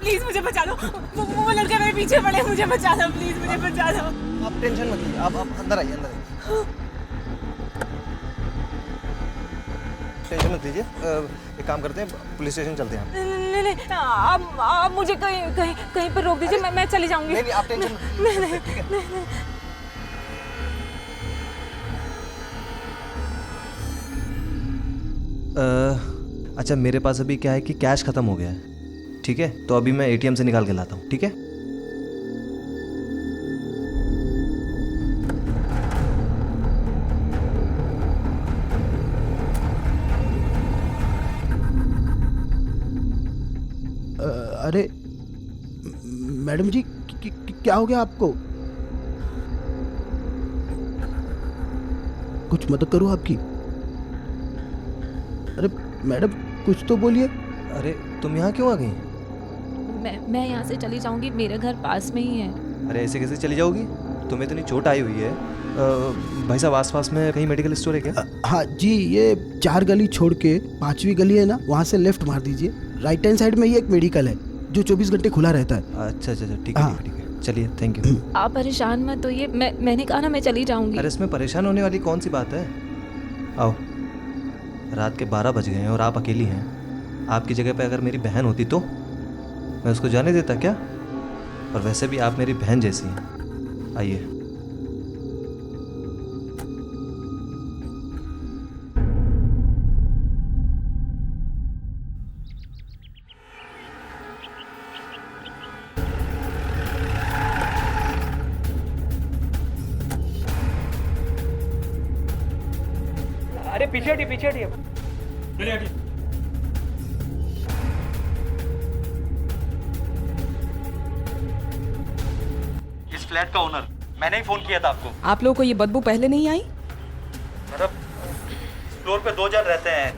Please मुझे बचा लो। वो लड़का मेरे पीछे पड़े, मुझे बचा लो प्लीज, मुझे बचा लो। आप टेंशन मत लीजिए, आप अंदर आइए, अंदर आइए। टेंशन मत लीजिए, एक काम करते हैं, पुलिस स्टेशन चलते हैं। नहीं नहीं, आप मुझे कहीं पर रोक दीजिए, मैं चली जाऊंगी। नहीं आप टेंशन मत नहीं नहीं लीजिए, ठीक है? अच्छा मेरे पास अभी क्या है कि कैश ख़त्म हो गया है, ठीक है? तो अभी मैं एटीएम से निकाल के लाता हूँ, ठीक है? अरे मैडम जी क्या हो गया आपको? कुछ मदद करूं आपकी? अरे मैडम कुछ तो बोलिए। अरे तुम यहाँ क्यों आ गई? मैं यहाँ से चली जाऊंगी, मेरा घर पास में ही है। अरे ऐसे कैसे चली जाओगी? तुम्हें इतनी चोट आई हुई है। भाई साहब आसपास में कहीं मेडिकल स्टोर है क्या? हाँ जी, ये 4 गली छोड़ के 5वीं गली है ना, वहाँ से लेफ्ट मार दीजिए। राइट हैंड साइड में ही एक मेडिकल है जो 24 घंटे खुला रहता है। अच्छा ठीक है, ठीक है, चलिए, थैंक यू। आप परेशान मत होइए, मैंने कहा ना मैं चली जाऊंगी। अरे इसमें परेशान होने वाली कौन सी बात है? आओ, रात के 12 बज गए हैं और आप अकेली हैं। आपकी जगह पे अगर मेरी बहन होती तो मैं उसको जाने देता क्या? और वैसे भी आप मेरी बहन जैसी हैं। आइए। अरे पीछे हटिए। इस फ्लैट का ओनर, मैंने ही फोन किया था आपको। आप लोगों को ये बदबू पहले नहीं आई? मतलब फ्लोर पे 2 जन रहते हैं,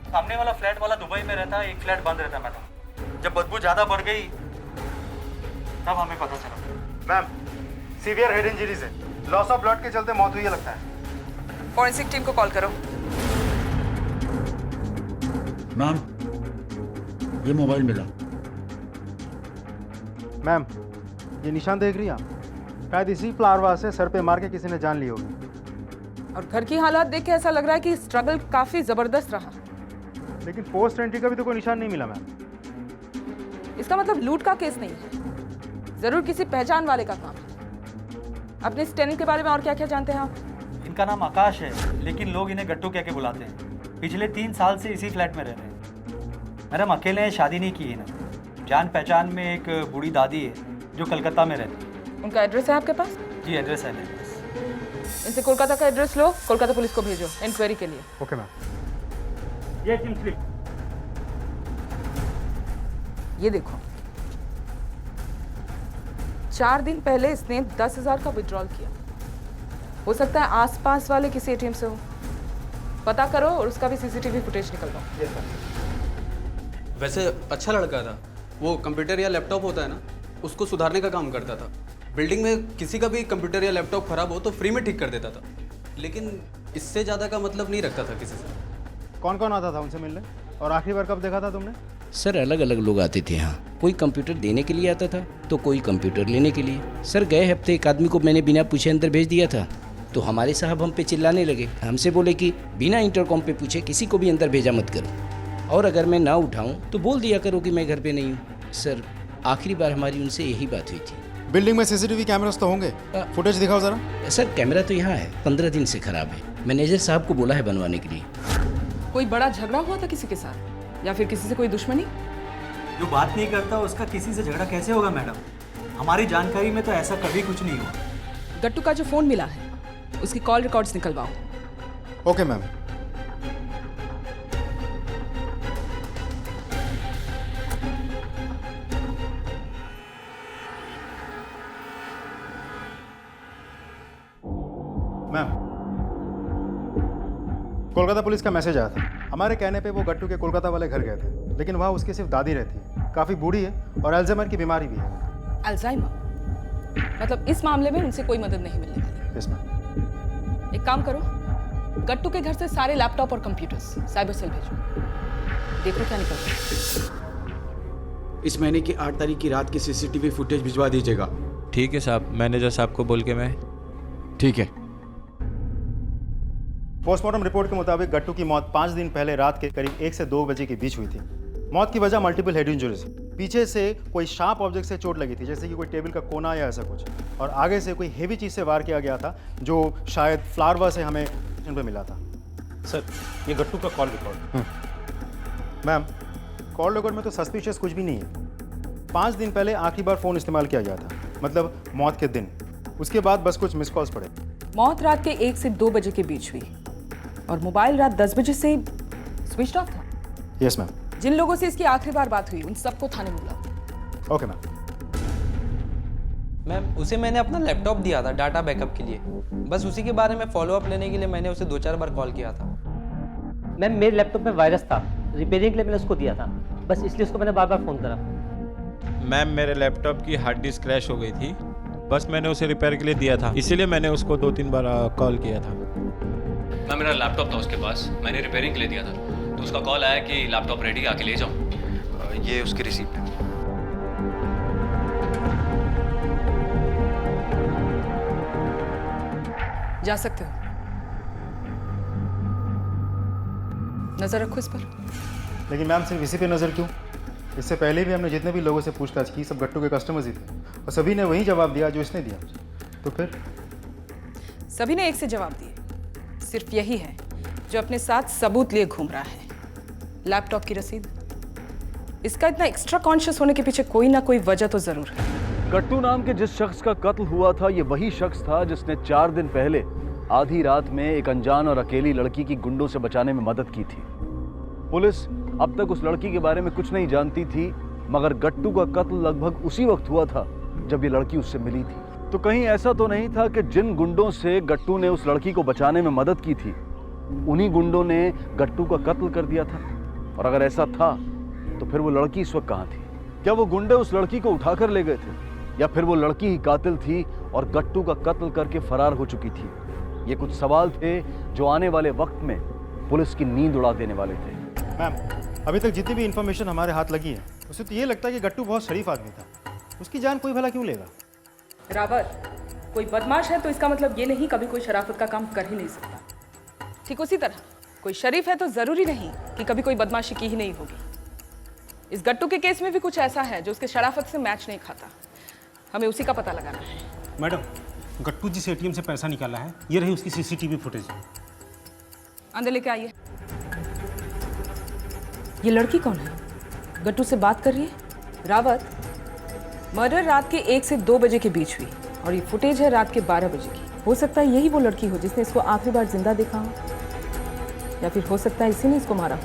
सामने वाला फ्लैट वाला दुबई में रहता है, एक फ्लैट बंद रहता है मैडम। जब बदबू ज़्यादा बढ़ गई तब हमें पता चला। मैम सीवियर हेड इंजरीज है, लॉस ऑफ ब्लड के चलते मौत हुई है लगता है। फॉरेंसिक टीम को कॉल करो। मैम ये मोबाइल मिला। मैम ये निशान देख रही हैं आप? शायद इसी फ्लावर से सर पे मार के किसी ने जान ली होगी। और घर की हालात देख के ऐसा लग रहा है कि स्ट्रगल काफी जबरदस्त रहा। लेकिन पोस्ट एंट्री का भी तो कोई निशान नहीं मिला मैम। इसका मतलब लूट का केस नहीं है, जरूर किसी पहचान वाले का काम है। अपने इस टेनेंट के बारे में और क्या क्या जानते हैं आप? इनका नाम आकाश है, लेकिन लोग इन्हें गट्टू कह के बुलाते हैं। पिछले 3 साल से इसी फ्लैट में रह रहे हैं। मैडम अकेले हैं, शादी नहीं की है ना। जान पहचान में एक बूढ़ी दादी है जो कलकत्ता में रहती है। उनका एड्रेस है आपके पास? जी एड्रेस है मेरे पास। इनसे कोलकाता का एड्रेस लो, कोलकाता पुलिस को भेजो इंक्वायरी के लिए। Okay ma'am. ये टीम स्लिप। ये देखो, 4 दिन पहले इसने 10,000 का विड्रॉल किया। हो सकता है आसपास वाले किसी एटीएम से हो। पता करो और उसका भी सीसीटीवी फुटेज निकलवाओ। वैसे अच्छा लड़का था वो। कंप्यूटर या लैपटॉप होता है ना, उसको सुधारने का काम करता था। बिल्डिंग में किसी का भी कंप्यूटर या लैपटॉप खराब हो तो फ्री में ठीक कर देता था, लेकिन इससे ज़्यादा का मतलब नहीं रखता था किसी से। कौन कौन आता था उनसे मिलने, और आखिरी बार कब देखा था तुमने? सर अलग अलग लोग आते थे यहाँ। कोई कंप्यूटर देने के लिए आता था तो कोई कंप्यूटर लेने के लिए। सर गए हफ्ते एक आदमी को मैंने बिना पूछे अंदर भेज दिया था, तो हमारे साहब हम पे चिल्लाने लगे। हमसे बोले कि बिना इंटरकॉम पे पूछे किसी को भी अंदर भेजा मत करो, और अगर मैं ना उठाऊं तो बोल दिया करो कि मैं घर पे नहीं हूँ। सर आखिरी बार हमारी उनसे यही बात हुई थी। बिल्डिंग में सीसीटीवी कैमरास तो होंगे, फुटेज दिखाओ जरा। सर कैमरा तो यहाँ है, 15 दिन से खराब है। मैनेजर साहब को बोला है बनवाने के लिए। कोई बड़ा झगड़ा हुआ था किसी के साथ, या फिर किसी से कोई दुश्मनी? जो बात नहीं करता उसका किसी से झगड़ा कैसे होगा मैडम? हमारी जानकारी में तो ऐसा कभी कुछ नहीं हुआ। गट्टू का जो फोन मिला है उसकी कॉल रिकॉर्ड्स निकलवाओ। Okay ma'am. Ma'am Kolkata police का मैसेज आया था। हमारे कहने पे वो गट्टू के कोलकाता वाले घर गए थे, लेकिन वहाँ उसकी सिर्फ दादी रहती है, काफ़ी बूढ़ी है और अल्जाइमर की बीमारी भी है। अल्जाइमर? मतलब इस मामले में उनसे कोई मदद नहीं मिलने वाली। Yes ma'am. एक काम करो, गट्टू के घर से सारे लैपटॉप और कंप्यूटर्स साइबर सेल भेजो, देखो क्या निकलता है। इस महीने की 8 तारीख की रात की सीसीटीवी फुटेज भिजवा दीजिएगा। ठीक है साहब, मैनेजर साहब को बोल के मैं। ठीक है। पोस्टमार्टम रिपोर्ट के मुताबिक गट्टू की मौत 5 दिन पहले रात के करीब 1 से 2 बजे के बीच हुई थी। मौत की वजह मल्टीपल हेड इंजरीज, पीछे से कोई शार्प ऑब्जेक्ट से चोट लगी थी, जैसे कि कोई टेबल का कोना या ऐसा कुछ, और आगे से कोई हेवी चीज़ से वार किया गया था जो शायद फ्लावर से हमें स्टेशन पे मिला था। सर, ये गट्टू का call record. Ma'am, call record में तो सस्पिशियस कुछ भी नहीं है। 5 दिन पहले आखिरी बार फ़ोन इस्तेमाल किया गया था, मतलब मौत के दिन। उसके बाद बस कुछ मिस कॉल्स पड़े। मौत रात के 1 से 2 बजे के बीच हुई और मोबाइल रात 10 बजे से स्विच ऑफ था। Yes ma'am. जिन लोगों से इसकी आखिरी बार बात हुई उन सबको थाने में बुलाओ। Okay ma'am. मैम, उसे मैंने अपना लैपटॉप दिया था डाटा बैकअप के लिए। बस उसी के बारे में फॉलोअप लेने के लिए मैंने उसे 2-4 बार कॉल किया था। मैम, मेरे लैपटॉप में वायरस था, रिपेयरिंग के लिए मैंने उसको दिया था, बस इसलिए उसको मैंने बार बार फ़ोन करा। मैम, मेरे लैपटॉप की हार्ड डिस्क क्रैश हो गई थी, बस मैंने उसे रिपेयर के लिए दिया था, इसीलिए मैंने उसको 2-3 बार कॉल किया था। मैम, मेरा लैपटॉप था उसके पास, मैंने रिपेयरिंग के लिए दिया था, तो उसका कॉल आया कि लैपटॉप रेडी, आके ले जाओ। ये उसकी रिसीप्ट है। जा सकते हो, नजर रखो इस पर। लेकिन मैम, सिर्फ इसी पे नज़र क्यों? इससे पहले भी हमने जितने भी लोगों से पूछताछ की, सब गट्टू के कस्टमर्स ही थे और सभी ने वही जवाब दिया जो इसने दिया। तो फिर सभी ने एक से जवाब दिए, सिर्फ यही है जो अपने साथ सबूत लिए घूम रहा है, लैपटॉप की रसीद। इसका इतना एक्स्ट्रा कॉन्शियस होने के पीछे कोई ना कोई वजह तो जरूर है। गट्टू नाम के जिस शख्स का कत्ल हुआ था, ये वही शख्स था जिसने 4 दिन पहले आधी रात में एक अनजान और अकेली लड़की की गुंडों से बचाने में मदद की थी। पुलिस अब तक उस लड़की के बारे में कुछ नहीं जानती थी, मगर गट्टू का कत्ल लगभग उसी वक्त हुआ था जब ये लड़की उससे मिली थी। तो कहीं ऐसा तो नहीं था कि जिन गुंडों से गट्टू ने उस लड़की को बचाने में मदद की थी, उन्हीं गुंडों ने गट्टू का कत्ल कर दिया था? और अगर ऐसा था तो फिर वो लड़की इस वक्त कहाँ थी? क्या वो गुंडे उस लड़की को उठाकर ले गए थे, या फिर वो लड़की ही कातिल थी और गट्टू का कत्ल करके फरार हो चुकी थी? ये कुछ सवाल थे जो आने वाले वक्त में पुलिस की नींद उड़ा देने वाले थे। मैम, अभी तक जितनी भी इंफॉर्मेशन हमारे हाथ लगी है, उससे तो ये लगता है कि गट्टू बहुत शरीफ आदमी था। उसकी जान कोई भला क्यों लेगा? रावत, कोई बदमाश है तो इसका मतलब ये नहीं कभी कोई शराफत का काम कर ही नहीं सकता। ठीक उसी तरह कोई शरीफ है तो जरूरी नहीं कि कभी कोई बदमाशी की ही नहीं होगी। इस गट्टू के केस में भी कुछ ऐसा है जो उसके शराफत से मैच नहीं खाता। हमें उसी का पता लगाना है। मैडम, गट्टू जिस एटीएम से पैसा निकाला है, ये रही उसकी सीसीटीवी फुटेज। अंदर लेके आइए। ये लड़की कौन है? गट्टू से बात कर रही है? रावत, मर्डर रात के 1 से 2 बजे के बीच हुई और ये फुटेज है रात के 12 बजे की। हो सकता है यही वो लड़की हो जिसने इसको आखिरी बार जिंदा देखा हो, या फिर हो सकता है इसी ने इसको मारा हो।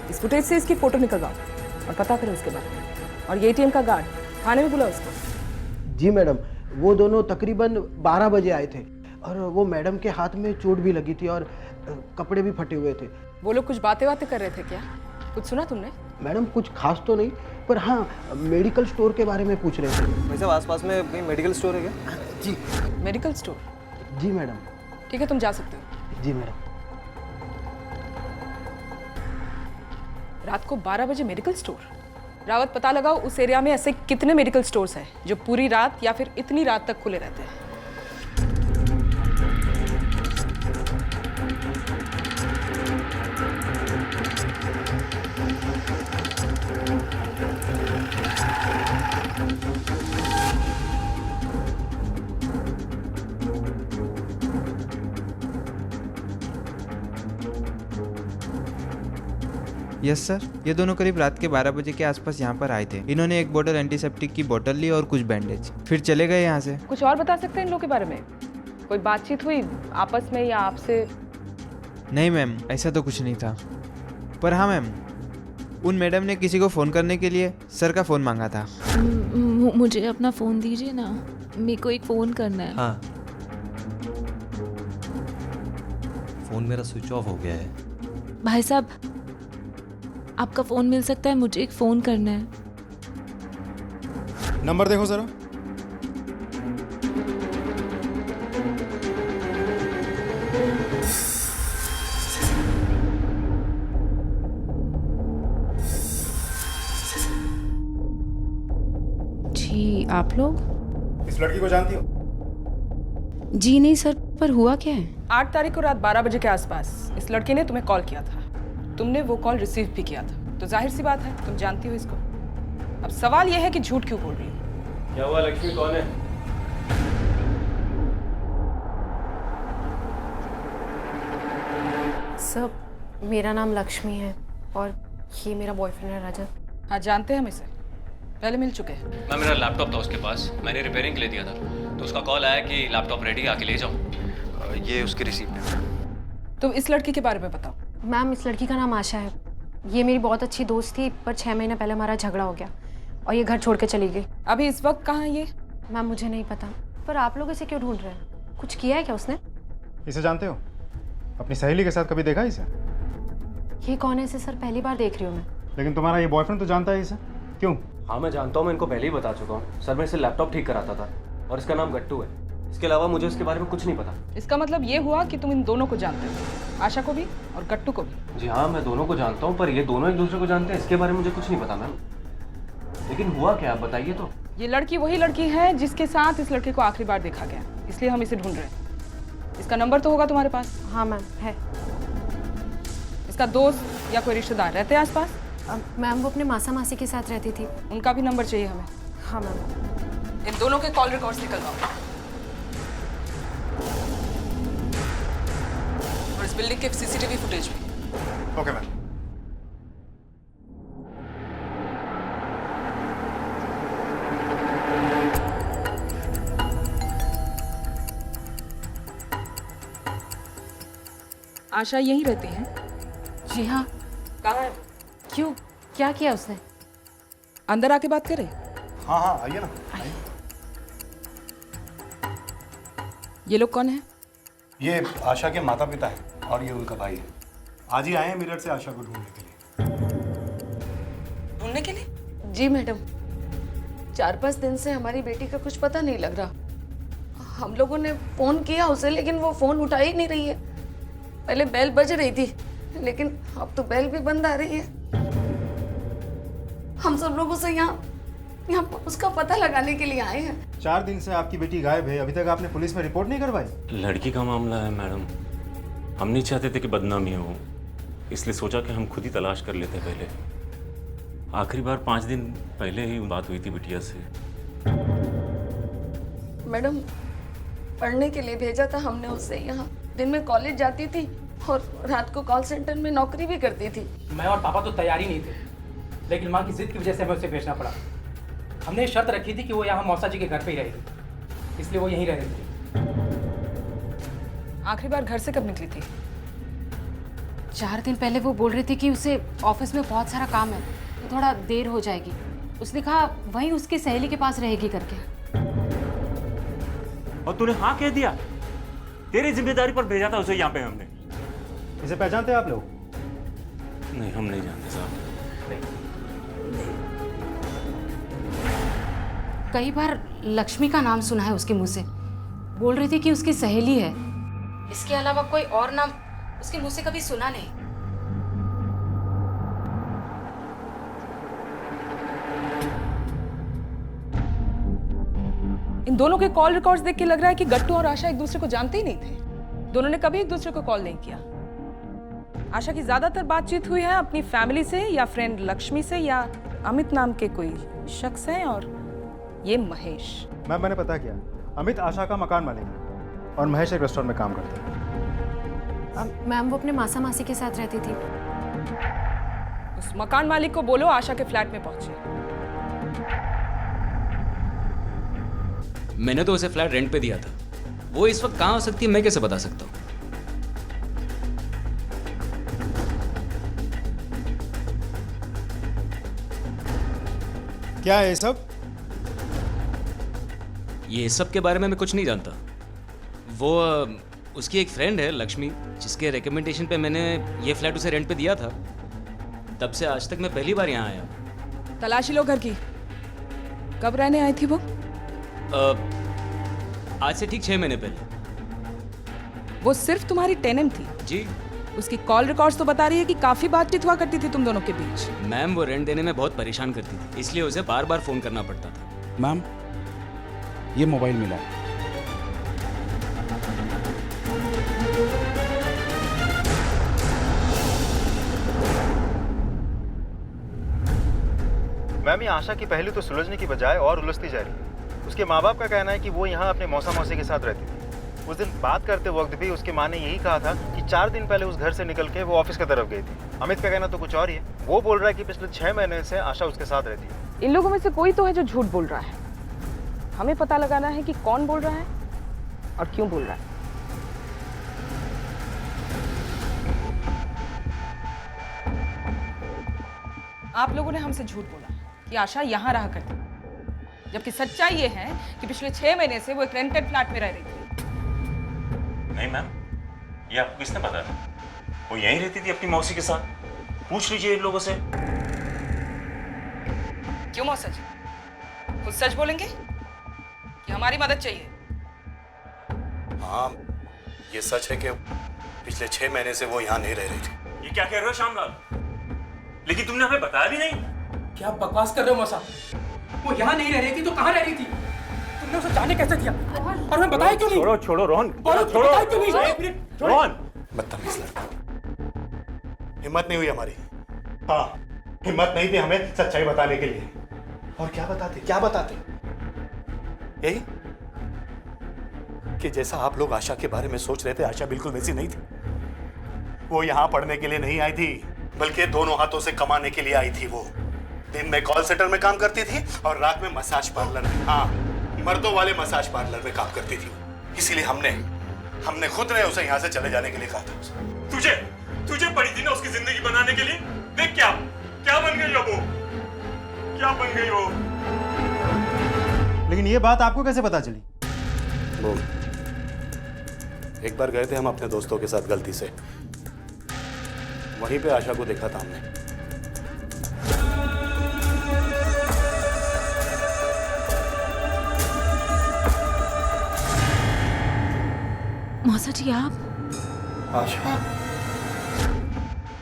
इस फुटेज से इसकी फोटो निकलवाओ और पता करो उसके बारे में। और ये एटीएम का गार्ड थाने में बुलाओ उसको। जी मैडम, वो दोनों तकरीबन 12 बजे आए थे और वो मैडम के हाथ में चोट भी लगी थी और कपड़े भी फटे हुए थे। वो लोग कुछ बातें कर रहे थे क्या? कुछ सुना तुमने? मैडम, कुछ खास तो नहीं, पर हाँ मेडिकल स्टोर के बारे में पूछ रहे थे। भाई साहब, आसपास में कोई मेडिकल स्टोर है क्या? जी। Medical store? जी मैडम। ठीक है, तुम जा सकते हो। जी मैडम। रात को 12 बजे मेडिकल स्टोर? रावत, पता लगाओ उस एरिया में ऐसे कितने मेडिकल स्टोर्स हैं जो पूरी रात या फिर इतनी रात तक खुले रहते हैं। यस सर, ये दोनों करीब रात के 12 बजे के आसपास यहाँ पर आए थे। इन्होंने एक बोतल एंटीसेप्टिक की बोतल ली और कुछ बैंडेज, फिर चले गए यहाँ से। कुछ और बता सकते हैं इन लोगों के बारे में? कोई बातचीत हुई आपस में या आपसे? नहीं मैम, ऐसा तो कुछ नहीं था। पर हाँ मैम, उन मैडम ने किसी को फ़ोन करने के लिए सर का फ़ोन मांगा था। मुझे अपना फ़ोन दीजिए ना, मेरे को एक फ़ोन करना है। हाँ, फ़ोन मेरा स्विच ऑफ हो गया है। भाई साहब, आपका फ़ोन मिल सकता है? मुझे एक फ़ोन करना है। नंबर देखो ज़रा। जी आप लोग? इस लड़की को जानती हो? जी नहीं सर, पर हुआ क्या है? 8 तारीख को रात 12 बजे के आसपास इस लड़के ने तुम्हें कॉल किया था। तुमने वो कॉल रिसीव भी किया था, तो जाहिर सी बात है तुम जानती हो इसको। अब सवाल यह है कि झूठ क्यों बोल रही हो? क्या हुआ लक्ष्मी, कौन है? सर मेरा नाम लक्ष्मी है और ये मेरा बॉयफ्रेंड है रजत। हाँ जानते हैं हम इसे, पहले मिल चुके हैं। मैम मेरा लैपटॉप था उसके पास, मैंने रिपेयरिंग के लिए दिया था, तो उसका कॉल आया कि लैपटॉप रेडी है, आके ले जाओ। ये उसकी रिसीप्ट है। तुम इस लड़की के बारे में बताओ। मैम इस लड़की का नाम आशा है। ये मेरी बहुत अच्छी दोस्त थी, पर 6 महीने पहले हमारा झगड़ा हो गया और ये घर छोड़ के चली गई। अभी इस वक्त कहाँ है ये? मैम मुझे नहीं पता, पर आप लोग इसे क्यों ढूंढ रहे हैं? कुछ किया है क्या उसने? इसे जानते हो? अपनी सहेली के साथ कभी देखा इसे? ये कौन है? इसे सर पहली बार देख रही हूँ मैं। लेकिन तुम्हारा ये बॉयफ्रेंड तो जानता है इसे, क्यों? हाँ मैं जानता हूँ, मैं इनको पहले ही बता चुका हूँ सर। मैं इसे लैपटॉप ठीक कराता था और इसका नाम गट्टू है। इसके अलावा मुझे इसके बारे में कुछ नहीं पता। इसका मतलब ये हुआ कि तुम इन दोनों को जानते हो, आशा को भी और गट्टू को भी। जी हाँ मैं दोनों को जानता हूँ, पर ये दोनों एक दूसरे को जानते हैं, इसके बारे में मुझे कुछ नहीं पता मैम। लेकिन हुआ क्या आप बताइए तो। ये लड़की वही लड़की है जिसके साथ इस लड़के को आखिरी बार देखा गया, इसलिए हम इसे ढूंढ रहे हैं। इसका नंबर तो होगा तुम्हारे पास? हाँ मैम है। इसका दोस्त या कोई रिश्तेदार रहते हैं आसपास? मैम वो अपने मासा मासी के साथ रहती थी। उनका भी नंबर चाहिए हमें। हाँ मैम। इन दोनों के कॉल रिकॉर्ड्स निकलवाओ और इस बिल्डिंग के सीसीटीवी फुटेज भी। Okay ma'am. आशा यहीं रहती है? जी हाँ। कहाँ है? क्यों, क्या किया उसने? अंदर आके बात करें? हाँ हाँ आइए ना। ये लोग कौन है? ये आशा के माता पिता हैं और ये उनका भाई है। आज ही आए हैं मिरर से आशा को ढूंढने के लिए। ढूंढने के लिए? जी मैडम, 4-5 दिन से हमारी बेटी का कुछ पता नहीं लग रहा। हम लोगों ने फ़ोन किया उसे, लेकिन वो फ़ोन उठा ही नहीं रही है। पहले बेल बज रही थी, लेकिन अब तो बेल भी बंद आ रही है। हम सब लोगों से यहाँ उसका पता लगाने के लिए आए हैं। 4 दिन से आपकी बेटी गायब है, अभी तक आपने पुलिस में रिपोर्ट नहीं करवाई? लड़की का मामला है मैडम, हम नहीं चाहते थे कि बदनामी हो, इसलिए सोचा कि हम खुद ही तलाश कर लेते पहले। आखिरी बार 5 दिन पहले ही बात हुई थी बिटिया से। मैडम पढ़ने के लिए भेजा था हमने उसे यहाँ। दिन में कॉलेज जाती थी और रात को कॉल सेंटर में नौकरी भी करती थी। मैं और पापा तो तैयार ही नहीं थे, लेकिन माँ की जिद की वजह से हमें उसे भेजना पड़ा। हमने शर्त रखी थी कि वो यहाँ मौसा जी के घर पे ही रहेगी, इसलिए वो यहीं रह रही थी। आखिरी बार घर से कब निकली थी? 4 दिन पहले वो बोल रही थी कि उसे ऑफिस में बहुत सारा काम है, तो थोड़ा देर हो जाएगी। उसने कहा वहीं उसकी सहेली के पास रहेगी करके। और तूने हाँ कह दिया? तेरी जिम्मेदारी पर भेजा था उसे यहाँ पे हमने। इसे पहचानते हैं आप लोग? नहीं हम नहीं जानते साहब। कई बार लक्ष्मी का नाम सुना है उसके मुंह से। बोल रही थी कि उसकी सहेली है, इसके अलावा कोई और नाम उसके मुंह से कभी सुना नहीं। इन दोनों के कॉल रिकॉर्ड्स देख के लग रहा है कि गट्टू और आशा एक दूसरे को जानते ही नहीं थे। दोनों ने कभी एक दूसरे को कॉल नहीं किया। आशा की ज्यादातर बातचीत हुई है अपनी फैमिली से या फ्रेंड लक्ष्मी से या अमित नाम के कोई शख्स हैं, और ये महेश। मैम मैंने पता किया, अमित आशा का मकान मालिक है और महेश एक रेस्टोरेंट में काम करते हैं। मैम वो अपने मासा मासी के साथ रहती थी। उस मकान मालिक को बोलो आशा के फ्लैट में पहुंचे। मैंने तो उसे फ्लैट रेंट पे दिया था, वो इस वक्त कहाँ हो सकती है मैं कैसे बता सकता हूँ? क्या है ये सब? ये सब के बारे में मैं कुछ नहीं जानता। वो उसकी एक फ्रेंड है लक्ष्मी, जिसके रिकमेंडेशन पे मैंने ये फ्लैट उसे रेंट पे दिया था। तब से आज तक मैं पहली बार यहाँ आया। तलाशी लो घर की। कब रहने आई थी वो? आज से ठीक 6 महीने पहले। वो सिर्फ तुम्हारी टेनेंट थी? जी। उसकी कॉल रिकॉर्ड्स तो बता रही है कि काफी बातचीत हुआ करती थी तुम दोनों के बीच। मैम वो रेंट देने में बहुत परेशान करती थी, इसलिए उसे बार बार फोन करना पड़ता था। मैम, ये मोबाइल मिला है। मैम, ये आशा की पहली तो सुलझने की बजाय और उलझती जा रही है। उसके माँ बाप का कहना है कि वो यहाँ अपने मौसा मौसी के साथ रहती थी। उस दिन बात करते वक्त भी उसकी माँ ने यही कहा था कि 4 दिन पहले उस घर से निकल के वो ऑफिस की तरफ गई थी। अमित का कहना तो कुछ और ही है। वो बोल रहा है कि पिछले 6 महीने से आशा उसके साथ रहती है। इन लोगों में से कोई तो है जो झूठ बोल रहा है। हमें पता लगाना है कि कौन बोल रहा है और क्यों बोल रहा है। आप लोगों ने हमसे झूठ बोला कि आशा यहाँ रहा करती, जबकि सच्चाई ये है कि पिछले 6 महीने से वो एक रेंटेड फ्लैट में रह रही थी। नहीं मैम, ये आपको किसने बताया? वो यहीं रहती थी अपनी मौसी के साथ। पूछ लीजिए इन लोगों से। क्यों मौसा जी, खुद सच बोलेंगे कि हमारी मदद चाहिए? हाँ, ये सच है कि पिछले 6 महीने से वो यहाँ नहीं रह रही थी। ये क्या कह रहे हो श्यामलाल? लेकिन तुमने हमें बताया भी नहीं। क्या बकवास कर रहे हो मौसा? वो यहाँ नहीं रह रही थी तो कहाँ रह रही थी? तुमने उसे जाने कैसे दिया? और हमें बताया क्यों नहीं? छोड़ो रोहन, छोड़ो, बताया क्यों नहीं? रोहन, बदतमीज लड़का। हिम्मत नहीं हुई हमारी। हाँ, हिम्मत नहीं थी हमें सच्चाई बताने के लिए। और क्या बताते? यही कि जैसा आप लोग आशा के बारे में सोच रहे थे, आशा बिल्कुल वैसी नहीं थी। वो यहाँ पढ़ने के लिए नहीं आई थी, बल्कि दोनों हाथों से कमाने के लिए आई थी। वो दिन में कॉल सेंटर में काम करती थी और रात में मसाज पार्लर में, हाँ, मर्दों वाले मसाज पार्लर में काम करती थी। इसीलिए हमने खुद ने उसे यहाँ से चले जाने के लिए कहा था। तुझे पड़ी थी ना उसकी जिंदगी बनाने के लिए। देख क्या बन गई हो वो, क्या बन गई हो। लेकिन ये बात आपको कैसे पता चली? वो एक बार गए थे हम अपने दोस्तों के साथ गलती से, वहीं पे आशा को देखा था हमने। मौसा जी आप? आशा,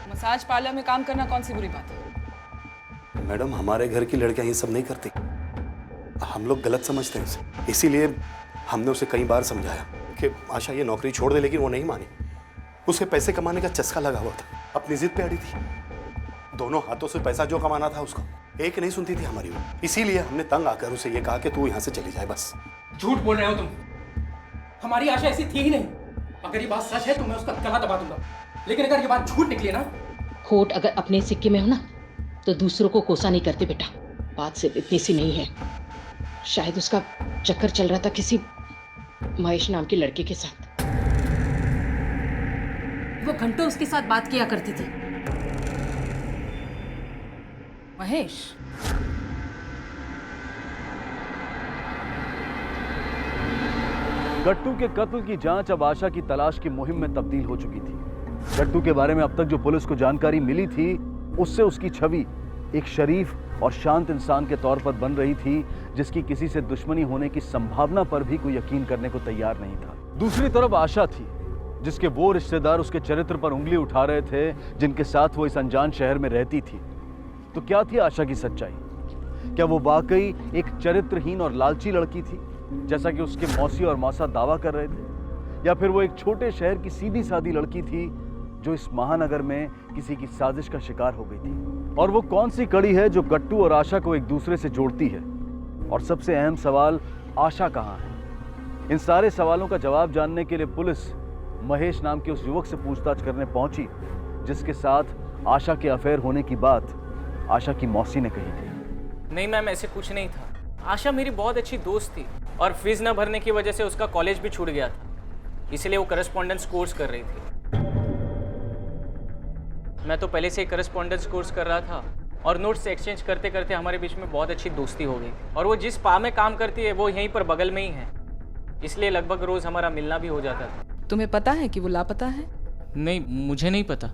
मसाज पार्लर में काम करना कौन सी बुरी बात है? मैडम, हमारे घर की लड़कियां ये सब नहीं करती। हम लोग गलत समझते हैं इसे, इसीलिए हमने उसे कई बार समझाया कि आशा ये नौकरी छोड़ दे, लेकिन वो नहीं मानी। उसे पैसे कमाने का चस्का लगा हुआ था, अपनी जिद पे अड़ी थी। दोनों हाथों से पैसा जो कमाना था उसको, एक नहीं सुनती थी हमारी वो। इसीलिए हमने तंग आकर उसे ये कहा कि तू यहाँ से चली जाए बस। झूठ बोल रहे हो तुम। हमारी आशा ऐसी थी ही नहीं। अगर ये बात सच है तो मैं उसका गला दबा दूंगा, लेकिन अगर ये बात झूठ निकली ना। होठ अगर अपने सिक्के में हो ना तो दूसरों को कोसा नहीं करते बेटा। बात सिर्फ इतनी सी नहीं है। शायद उसका चक्कर चल रहा था किसी महेश नाम के लड़के के साथ। वो घंटों उसके साथ बात किया करती थी। महेश? गट्टू के कत्ल की जांच अब आशा की तलाश की मुहिम में तब्दील हो चुकी थी। गट्टू के बारे में अब तक जो पुलिस को जानकारी मिली थी, उससे उसकी छवि एक शरीफ और शांत इंसान के तौर पर बन रही थी, जिसकी किसी से दुश्मनी होने की संभावना पर भी कोई यकीन करने को तैयार नहीं था। दूसरी तरफ आशा थी, जिसके वो रिश्तेदार उसके चरित्र पर उंगली उठा रहे थे, जिनके साथ वो इस अनजान शहर में रहती थी। तो क्या थी आशा की सच्चाई? क्या वो वाकई एक चरित्रहीन और लालची लड़की थी, जैसा कि उसके मौसी और मौसा दावा कर रहे थे, या फिर वो एक छोटे शहर की सीधी सादी लड़की थी जो इस महानगर में किसी की साजिश का शिकार हो गई थी? और वो कौन सी कड़ी है जो गट्टू और आशा को एक दूसरे से जोड़ती है? और सबसे अहम सवाल, आशा कहाँ है? इन सारे सवालों का जवाब जानने के लिए पुलिस महेश नाम के उस युवक से पूछताछ करने पहुंची, जिसके साथ आशा के अफेयर होने की बात आशा की मौसी ने कही थी। नहीं मैम, ऐसे कुछ नहीं था। आशा मेरी बहुत अच्छी दोस्त थी और फीस न भरने की वजह से उसका कॉलेज भी छूट गया था, इसलिए वो करस्पॉन्डेंस कोर्स कर रही थी। मैं तो पहले से ही करस्पॉन्डेंस कोर्स कर रहा था और नोट्स एक्सचेंज करते करते हमारे बीच में बहुत अच्छी दोस्ती हो गई। और वो जिस पा में काम करती है वो यहीं पर बगल में ही है, इसलिए लगभग रोज हमारा मिलना भी हो जाता था। तुम्हें पता है कि वो लापता है? नहीं, मुझे नहीं पता।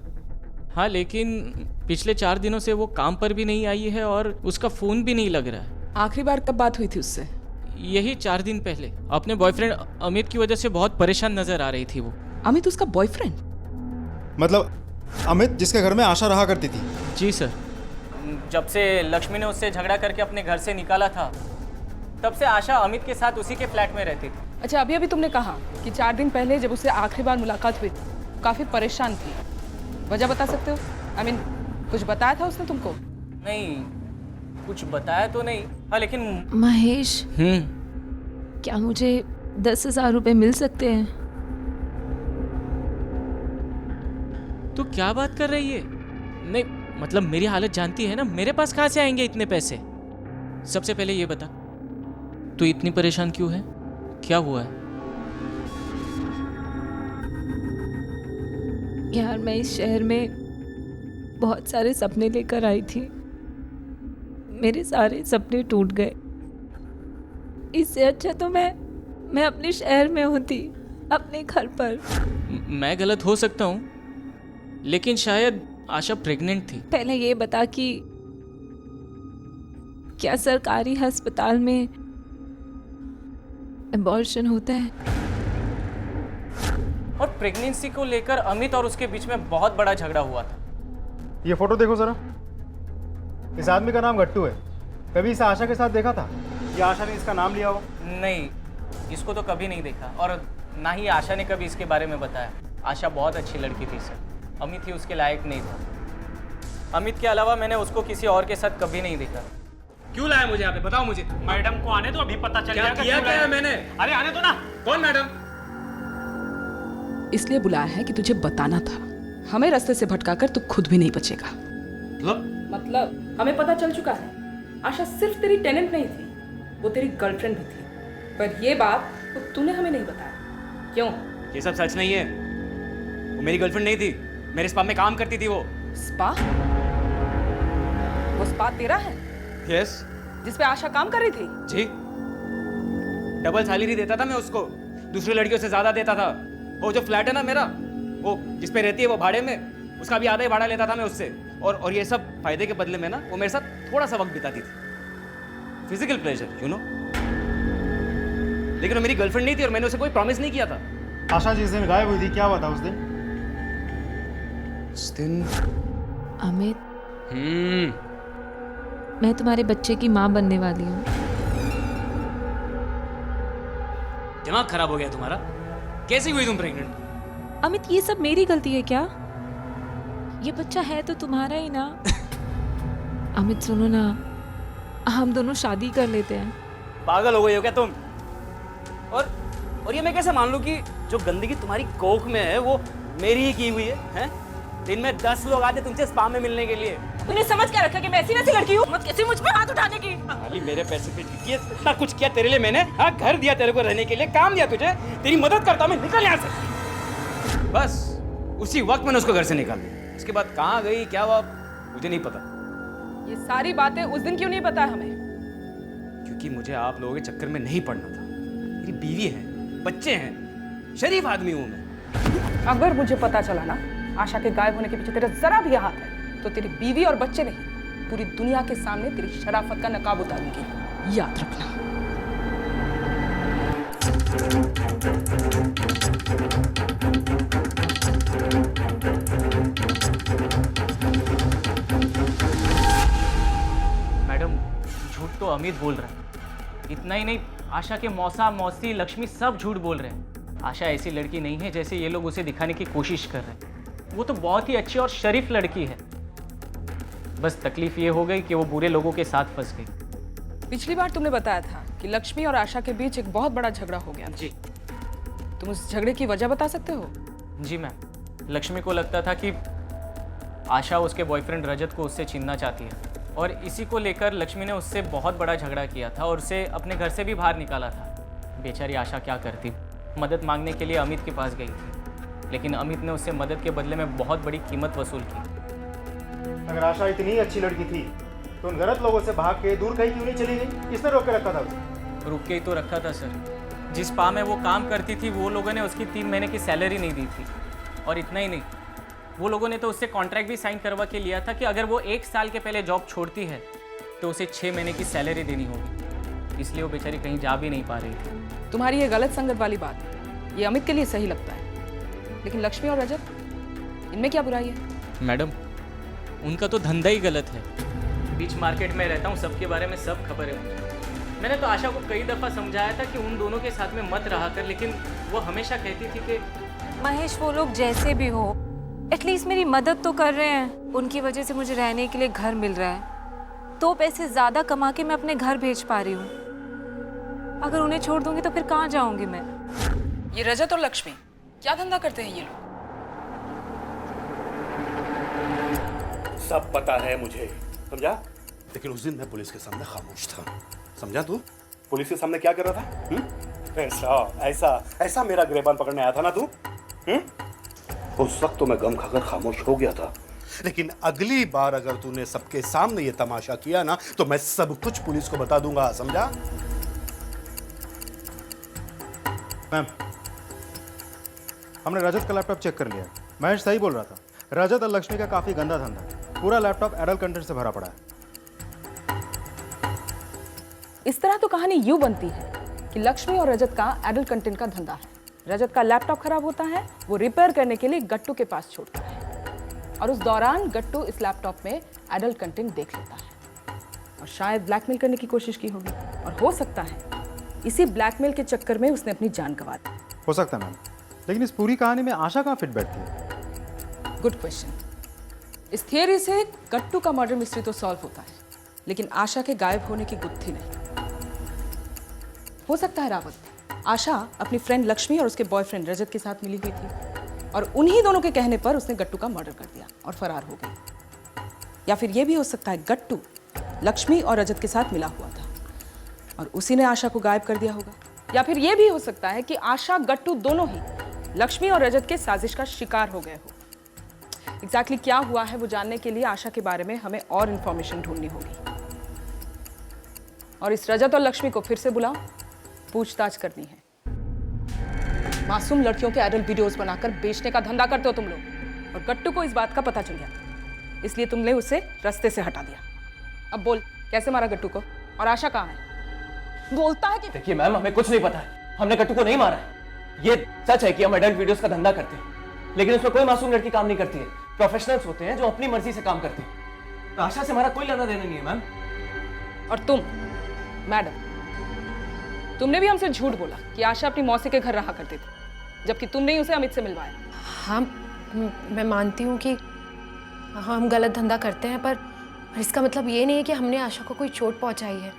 हाँ, लेकिन पिछले 4 दिनों से वो काम पर भी नहीं आई है और उसका फ़ोन भी नहीं लग रहा है। आखिरी बार कब बात हुई थी उससे? यही 4 दिन पहले। अपने बॉयफ्रेंड अमित की वजह से बहुत परेशान नजर आ रही थी वो। अमित उसका बॉयफ्रेंड? मतलब अमित जिसके घर में आशा रहा करती थी? जी सर। जब से लक्ष्मी ने उससे झगड़ा करके अपने घर से निकाला था, तब से आशा अमित के साथ उसी के फ्लैट में रहती थी। अच्छा, अभी अभी तुमने कहा कि 4 दिन पहले जब उससे आखिरी बार मुलाकात हुई काफ़ी परेशान थी। वजह बता सकते हो? I mean, कुछ बताया था उसने तुमको? नहीं, कुछ बताया तो नहीं। हाँ, लेकिन महेश, क्या मुझे 10,000 रुपए मिल सकते हैं? तू क्या बात कर रही है? नहीं, मतलब मेरी हालत जानती है ना, मेरे पास कहाँ से आएंगे इतने पैसे? सबसे पहले ये बता, तू इतनी परेशान क्यों है? क्या हुआ है? यार, मैं इस शहर में बहुत सारे सपने लेकर आई थी। मेरे सारे सपने टूट गए। इससे अच्छा तो मैं अपने शहर में होती, अपने घर पर। मैं गलत हो सकता हूँ, लेकिन शायद आशा प्रेग्नेंट थी। पहले ये बता कि क्या सरकारी अस्पताल में अबॉर्शन होता है? और प्रेगनेंसी को लेकर अमित और उसके बीच में बहुत बड़ा झगड़ा हुआ था। ये फोटो देखो जरा। इस आदमी का नाम गट्टू है। कभी इसे आशा के साथ देखा था या आशा ने इसका नाम लिया हो? नहीं, इसको तो कभी नहीं देखा, और ना ही आशा ने कभी इसके बारे में बताया। आशा बहुत अच्छी लड़की थी सर, अमित ही उसके लायक नहीं था। अमित के अलावा मैंने उसको किसी और के साथ कभी नहीं देखा। क्यों लाया मुझे यहाँ पे? बताओ मुझे। मैडम को आने दो, अभी पता चल क्या जाएगा किया क्यों क्या लाया। मैंने? अरे आने दो ना। कौन मैडम? इसलिए बुलाया है कि तुझे बताना था। हमें रास्ते से भटकाकर तू खुद भी नहीं बचेगा। मतलब हमें पता चल चुका है, आशा सिर्फ तेरी टेनेंट नहीं थी, वो तेरी गर्लफ्रेंड भी थी। पर ये बात तो तूने हमें नहीं बताया। क्यों? ये सब सच नहीं है। वो मेरी गर्लफ्रेंड नहीं थी, मेरे स्पा में काम करती थी वो। स्पा? वो स्पा तेरा है? यस। जिस पे आशा काम कर रही थी? जी। डबल सैलरी देता था मैं उसको, दूसरी लड़कियों से ज्यादा देता था। वो जो फ्लैट है ना मेरा, वो जिस पे रहती है वो भाड़े में, उसका भी आधा ही भाड़ा लेता था मैं उससे। और ये सब फायदे के बदले में ना वो मेरे साथ थोड़ा सा वक्त बिताती थी, फिजिकल प्लेजर, यू नो। लेकिन वो मेरी गर्लफ्रेंड नहीं थी और मैंने उसे कोई प्रॉमिस नहीं किया था। आशा जिस दिन गायब हुई थी, क्या हुआ था उस दिन? उस दिन अमित, मैं तुम्हारे बच्चे की माँ बनने वाली हूँ। दिमाग खराब हो गया तुम्हारा? कैसे हुई तुम प्रेग्नेंट? अमित, ये सब मेरी गलती है क्या? ये बच्चा है तो तुम्हारा ही ना। अमित सुनो ना, हम दोनों शादी कर लेते हैं। पागल हो गई हो क्या तुम? और ये मैं कैसे मान लूं कि जो गंदगी तुम्हारी कोख में है वो मेरी ही की हुई है? हैं? दिन में 10 लोग आते तुमसे स्पा में मिलने के लिए। तूने समझ क्या रखा कि मैं ऐसी वैसी लड़की हूँ? मत कैसे मुझ पे हाथ उठाने की। खाली मेरे पैसे पे टिकी, इतना कुछ किया तेरे लिए मैंने। हाँ, घर दिया तेरे को रहने के लिए, काम दिया तुझे, तेरी मदद करता मैं। निकल यहाँ से। बस उसी वक्त मैंने उसको घर से निकाल दिया। उसके बाद कहाँ गई, क्या हुआ, मुझे नहीं पता। ये सारी बातें उस दिन क्यों नहीं पता हमें? क्योंकि मुझे आप लोगों के चक्कर में नहीं पड़ना था। मेरी बीवी है, बच्चे हैं, शरीफ आदमी हूँ मैं। अगर मुझे पता चला ना आशा के गायब होने के पीछे तेरा जरा भी हाथ है, तो तेरी बीवी और बच्चे नहीं, पूरी दुनिया के सामने तेरी शराफत का नकाब उतारूंगी। याद रखना। मैडम, झूठ तो अमित बोल रहा है। इतना ही नहीं, आशा के मौसा, मौसी, लक्ष्मी सब झूठ बोल रहे हैं। आशा ऐसी लड़की नहीं है जैसे ये लोग उसे दिखाने की कोशिश कर रहे हैं। वो तो बहुत ही अच्छी और शरीफ लड़की है। बस तकलीफ ये हो गई कि वो बुरे लोगों के साथ फंस गई। पिछली बार तुमने बताया था कि लक्ष्मी और आशा के बीच एक बहुत बड़ा झगड़ा हो गया। जी। तुम उस झगड़े की वजह बता सकते हो? जी मैम, लक्ष्मी को लगता था कि आशा उसके बॉयफ्रेंड रजत को उससे छीनना चाहती है, और इसी को लेकर लक्ष्मी ने उससे बहुत बड़ा झगड़ा किया था और उसे अपने घर से भी बाहर निकाला था। बेचारी आशा क्या करती, मदद मांगने के लिए अमित के पास गई थी, लेकिन अमित ने उससे मदद के बदले में बहुत बड़ी कीमत वसूल की। अगर आशा इतनी अच्छी लड़की थी तो उन गलत लोगों से भाग के दूर कहीं क्यों नहीं चली गई? किसने रोक के रखा था उसे? रुक के ही तो रखा था सर। जिस स्पा में वो काम करती थी वो लोगों ने उसकी 3 महीने की सैलरी नहीं दी थी, और इतना ही नहीं, वो लोगों ने तो उससे कॉन्ट्रैक्ट भी साइन करवा के लिया था कि अगर वो 1 साल के पहले जॉब छोड़ती है तो उसे 6 महीने की सैलरी देनी होगी। इसलिए वो बेचारी कहीं जा भी नहीं पा रही थी। तुम्हारी ये गलत संगत वाली बात ये अमित के लिए सही लगता है, लेकिन लक्ष्मी और रजत, इनमें क्या बुराई है? मैडम, उनका तो धंधा ही गलत है। बीच मार्केट में रहता हूँ, सबके बारे में सब खबर है मुझे। मैंने तो आशा को कई दफ़ा समझाया था कि उन दोनों के साथ में मत रहा कर, लेकिन वो हमेशा कहती थी कि महेश वो लोग जैसे भी हो एटलीस्ट मेरी मदद तो कर रहे हैं। उनकी वजह से मुझे रहने के लिए घर मिल रहा है, 2 पैसे ज़्यादा कमा के मैं अपने घर भेज पा रही हूँ। अगर उन्हें छोड़ दूंगी तो फिर कहाँ जाऊंगी मैं? ये रजत और लक्ष्मी क्या धंधा करते हैं ये लोग? सब पता है मुझे, समझा? लेकिन उस दिन मैं पुलिस के सामने खामोश था, समझा तू? पुलिस के सामने क्या कर रहा था? ऐसा ऐसा ऐसा मेरा गिरबान पकड़ने आया था ना तू? उस वक्त तो मैं गम खाकर खामोश हो गया था, लेकिन अगली बार अगर तूने सबके सामने ये तमाशा किया ना तो मैं सब कुछ पुलिस को बता दूंगा, समझा? मैम, हमने रजत का लैपटॉप चेक कर लिया। महेश सही बोल रहा था, रजत और लक्ष्मी का काफी गंदा धंधा है। पूरा लैपटॉप एडल्ट कंटेंट से भरा पड़ा है। इस तरह तो कहानी यूं बनती है कि लक्ष्मी और रजत का एडल्ट कंटेंट का धंधा है। रजत का लैपटॉप खराब होता है, वो रिपेयर करने के लिए गट्टू के पास छोड़ता है और उस दौरान गट्टू इस लैपटॉप में एडल्ट कंटेंट देख लेता है और शायद ब्लैकमेल करने की कोशिश की होगी और हो सकता है इसी ब्लैकमेल के चक्कर में उसने अपनी जान गंवा दी। हो सकता है मैम, लेकिन इस पूरी कहानी में आशा कहाँ फिट बैठती है? Good question. इस थियरी से गट्टू का मर्डर मिस्ट्री तो सॉल्व होता है, लेकिन आशा के गायब होने की गुत्थी नहीं। हो सकता है रावत, आशा अपनी फ्रेंड लक्ष्मी और उसके बॉयफ्रेंड रजत के साथ मिली हुई थी और उन्हीं दोनों के कहने पर उसने गट्टू का मर्डर कर दिया और फरार हो गई। या फिर यह भी हो सकता है गट्टू लक्ष्मी और रजत के साथ मिला हुआ था और उसी ने आशा को गायब कर दिया होगा। या फिर यह भी हो सकता है कि आशा गट्टू दोनों ही लक्ष्मी और रजत के साजिश का शिकार हो गए हो। एग्जैक्टली क्या हुआ है वो जानने के लिए आशा के बारे में हमें और इंफॉर्मेशन ढूंढनी होगी और इस रजत और लक्ष्मी को फिर से बुलाओ, पूछताछ करनी है। मासूम लड़कियों के एडल्ट वीडियोस बनाकर बेचने का धंधा करते हो तुम लोग और गट्टू को इस बात का पता चल गया, इसलिए तुमने उसे रास्ते से हटा दिया। अब बोल, कैसे मारा गट्टू को और आशा कहाँ है? बोलता है कि देखिए मैम, हमें कुछ नहीं पता है, हमने गट्टू को नहीं मारा है। ये सच है कि हम एडल्ट वीडियोस का धंधा करते हैं, लेकिन उसमें कोई मासूम लड़की काम नहीं करती है। प्रोफेशनल्स होते हैं जो अपनी मर्जी से काम करते हैं। आशा से हमारा कोई लेना देना नहीं है मैम। और तुम मैडम, तुमने भी हमसे झूठ बोला कि आशा अपनी मौसी के घर रहा करती थी, जबकि तुमने ही उसे अमित से मिलवाया। हाँ, मैं मानती हूँ कि हम गलत धंधा करते हैं, पर इसका मतलब ये नहीं है कि हमने आशा को कोई चोट पहुँचाई है।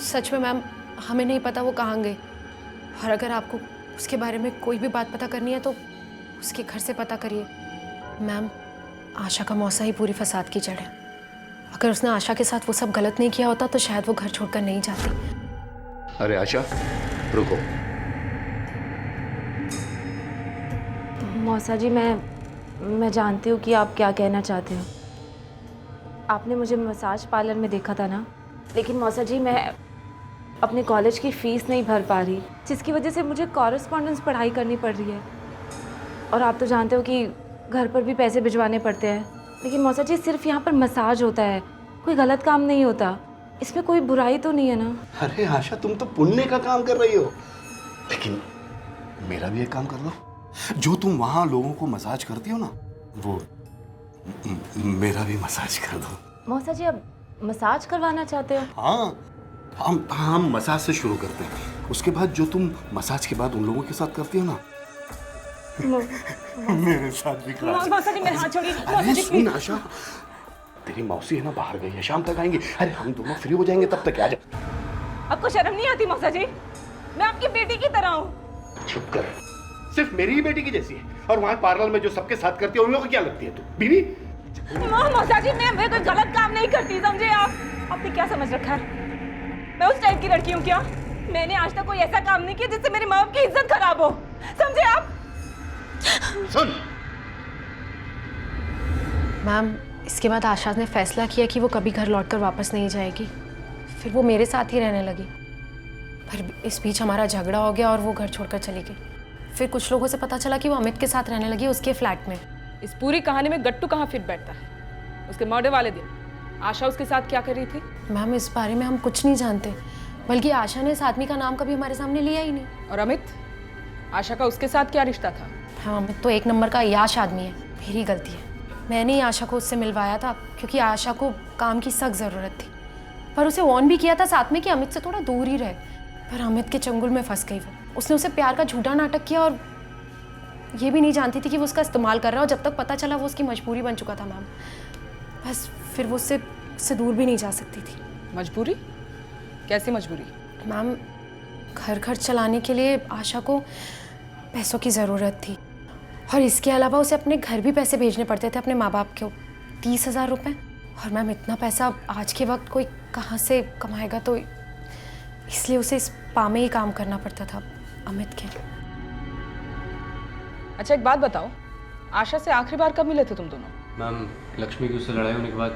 सच में मैम, हमें नहीं पता वो कहाँ गई, और अगर आपको उसके बारे में कोई भी बात पता करनी है तो उसके घर से पता करिए। मैम, आशा का मौसा ही पूरी फसाद की जड़ है। अगर उसने आशा के साथ वो सब गलत नहीं किया होता तो शायद वो घर छोड़कर नहीं जाती। अरे आशा, रुको। मौसा जी, मैं जानती हूँ कि आप क्या कहना चाहते हो। आपने मुझे मसाज पार्लर में देखा था ना, लेकिन मौसा जी मैं अपने कॉलेज की फ़ीस नहीं भर पा रही, जिसकी वजह से मुझे कॉरेस्पॉन्डेंस पढ़ाई करनी पड़ रही है। और आप तो जानते हो कि घर पर भी पैसे भिजवाने पड़ते हैं। लेकिन मौसा जी, सिर्फ यहाँ पर मसाज होता है, कोई गलत काम नहीं होता। इसमें कोई बुराई तो नहीं है ना? अरे आशा, तुम तो पुण्य का काम कर रही हो, लेकिन मेरा भी एक काम कर दो। जो तुम वहां लोगों को मसाज करती हो ना, वो मेरा भी मसाज कर दो। मौसा जी, अब मसाज करवाना चाहते हो? हाँ, हम मसाज से शुरू करते हैं, उसके बाद जो तुम मसाज के बाद उन लोगों के साथ करती हो ना, मेरे साथ भी करा। मौसा जी, मेरे हाथ छोड़िए। अरे सुन आशा, तेरी मौसी है ना बाहर गई है, शाम तक आएंगी। अरे हम दोनों फ्री हो जाएंगे, तब तक आ जा। आपको शर्म नहीं आती मौसा जी? मैं आपकी बेटी की तरह हूँ। चुप कर, सिर्फ मेरी ही बेटी की जैसी है, और वहाँ पार्लर में जो सबके साथ करती है उन लोगों को क्या लगती है तू? बीवी? मौसा जी, मैं कोई गलत काम नहीं करती, समझे आप? आपने क्या समझ रखा है? मैं उस टाइप की लड़की हूँ क्या? मैंने आज तक कोई ऐसा काम नहीं किया जिससे मेरी माँ बाप की इज्जत खराब हो, समझे आप? सुन मैम, इसके बाद आशा ने फैसला किया कि वो कभी घर लौटकर वापस नहीं जाएगी। फिर वो मेरे साथ ही रहने लगी, पर इस बीच हमारा झगड़ा हो गया और वो घर छोड़कर चली गई। फिर कुछ लोगों से पता चला कि वो अमित के साथ रहने लगी उसके फ्लैट में। इस पूरी कहानी में गट्टू कहाँ फिट बैठता है? उसके मर्डर वाले दिन आशा उसके साथ क्या कर रही थी? मैम, इस बारे में हम कुछ नहीं जानते, बल्कि आशा ने इस आदमी का नाम कभी हमारे सामने लिया ही नहीं। और अमित, आशा का उसके साथ क्या रिश्ता था? हाँ, अमित तो एक नंबर का याश आदमी है, मेरी गलती है। मैंने ही आशा को उससे मिलवाया था क्योंकि आशा को काम की सख्त ज़रूरत थी। पर उसे वार्न भी किया था साथ में कि अमित से थोड़ा दूर ही रहे, पर अमित के चंगुल में फंस गई वो। उसने उसे प्यार का झूठा नाटक किया और ये भी नहीं जानती थी कि वो उसका इस्तेमाल कर रहा है, और जब तक पता चला वो उसकी मजबूरी बन चुका था मैम। बस फिर वो उससे दूर भी नहीं जा सकती थी। मजबूरी? कैसी मजबूरी? मैम, घर खर्च चलाने के लिए आशा को पैसों की ज़रूरत थी, और इसके अलावा उसे अपने घर भी पैसे भेजने पड़ते थे अपने माँ बाप को, 30,000 रुपये। और मैम इतना पैसा आज के वक्त कोई कहाँ से कमाएगा, तो इसलिए उसे इस पा में ही काम करना पड़ता था अमित के। अच्छा एक बात बताओ, आशा से आखिरी बार कब मिले थे तुम दोनों? मैम, लक्ष्मी की उससे लड़ाई होने के बाद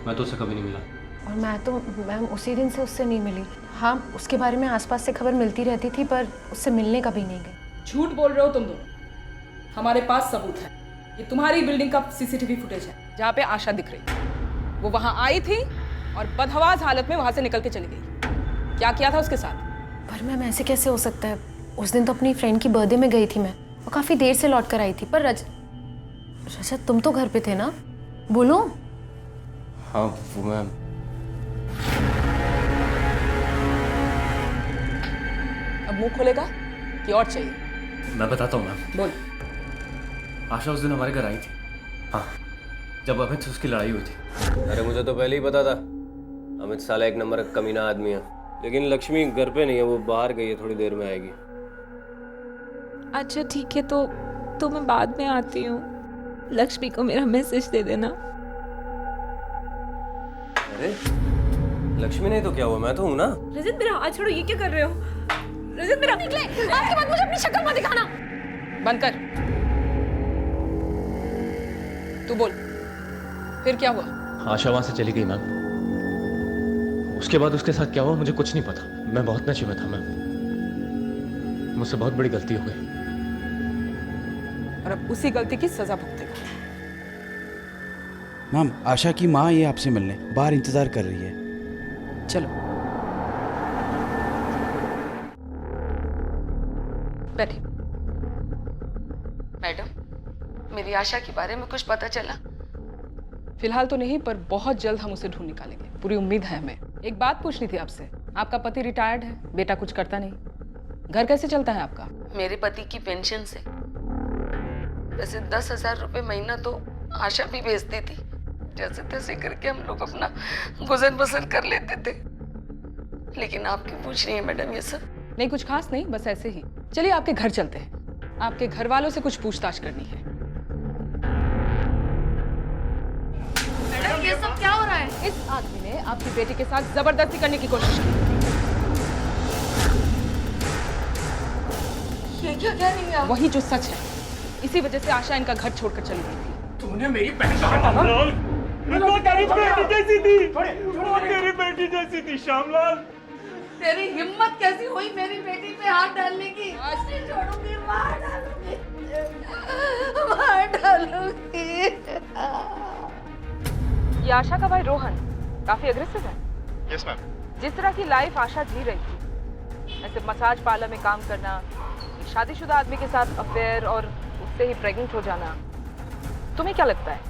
मैं तो उससे कभी नहीं मिला। और मैं तो मैम उसी दिन से उससे नहीं मिली। हाँ, उसके बारे में आसपास से खबर मिलती रहती थी, पर उससे मिलने कभी नहीं गई। झूठ बोल रहे हो तुम दोनों। हमारे पास सबूत है। ये तुम्हारी बिल्डिंग का सीसीटीवी फुटेज है जहाँ पे आशा दिख रही। वो वहाँ आई थी और बदहवास हालत में वहाँ से निकल के चली गई। क्या किया था उसके साथ? पर मैम ऐसे कैसे हो सकता है? उस दिन तो अपनी फ्रेंड की बर्थडे में गई थी मैं, और काफ़ी देर से लौट कर आई थी। पर रजत तुम तो घर पे थे ना, बोलो। हाँ वो मैम, अब मुंह खोलेगा कि और चाहिए? मैं बताता हूँ मैम। बोल। आशा उस दिन हमारे घर आई थी। हाँ, जब अमित से उसकी लड़ाई हुई थी। अरे मुझे तो पहले ही पता था अमित साला एक नंबर का कमीना आदमी है, लेकिन लक्ष्मी घर पे नहीं है, वो बाहर गई है, थोड़ी देर में आएगी। अच्छा ठीक है, तो मैं बाद में आती हूँ। लक्ष्मी को मेरा मैसेज दे देना। अरे लक्ष्मी नहीं तो क्या हुआ, मैं तो हूँ ना। रजत मेरा हाथ छोड़ो, ये क्या कर रहे हो? रजत मेरा निकले, आपके बाद मुझे अपनी शक्ल मत दिखाना। बंद कर। तू बोल, फिर क्या हुआ? आशा वहां से चली गई मैम। उसके बाद उसके साथ क्या हुआ मुझे कुछ नहीं पता। मैं बहुत नशे में था मैम, मुझसे बहुत बड़ी गलती हो गई। और अब उसी गलती की सजा भुगतेगा। मैम, आशा की माँ ये आपसे मिलने बाहर इंतजार कर रही है। चलो बैठिए। मैडम, मेरी आशा के बारे में कुछ पता चला? फिलहाल तो नहीं, पर बहुत जल्द हम उसे ढूंढ निकालेंगे, पूरी उम्मीद है हमें। एक बात पूछनी थी आपसे, आपका पति रिटायर्ड है, बेटा कुछ करता नहीं, घर कैसे चलता है आपका? मेरे पति की पेंशन से। वैसे 10,000 रुपये महीना तो आशा भी भेजती थी, जैसे तैसे करके हम लोग अपना गुजर बसर कर लेते थे। लेकिन आप क्यों पूछ रही हैं मैडम ये सब? नहीं कुछ खास नहीं, बस ऐसे ही। चलिए आपके घर चलते हैं, आपके घर वालों से कुछ पूछताछ करनी है। मैडम ये सब क्या हो रहा है? इस आदमी ने आपकी बेटी के साथ जबरदस्ती करने की कोशिश की। ये क्या कह रही है? वही जो सच है, इसी वजह से आशा इनका घर छोड़कर चली गई थी। तूने मेरी बहन जैसी थी श्यामलाल। तेरी हिम्मत कैसी हुई मेरी बेटी पे हाथ डालने की? नहीं छोड़ूंगी, मार डालूंगी, मार डालूंगी। ये आशा का भाई रोहन काफी अग्रेसिव है। Yes ma'am. जिस तरह की लाइफ आशा जी रही थी, ऐसे मसाज पार्लर में काम करना, शादीशुदा आदमी के साथ अफेयर और उससे ही प्रेग्नेंट हो जाना, तुम्हें क्या लगता है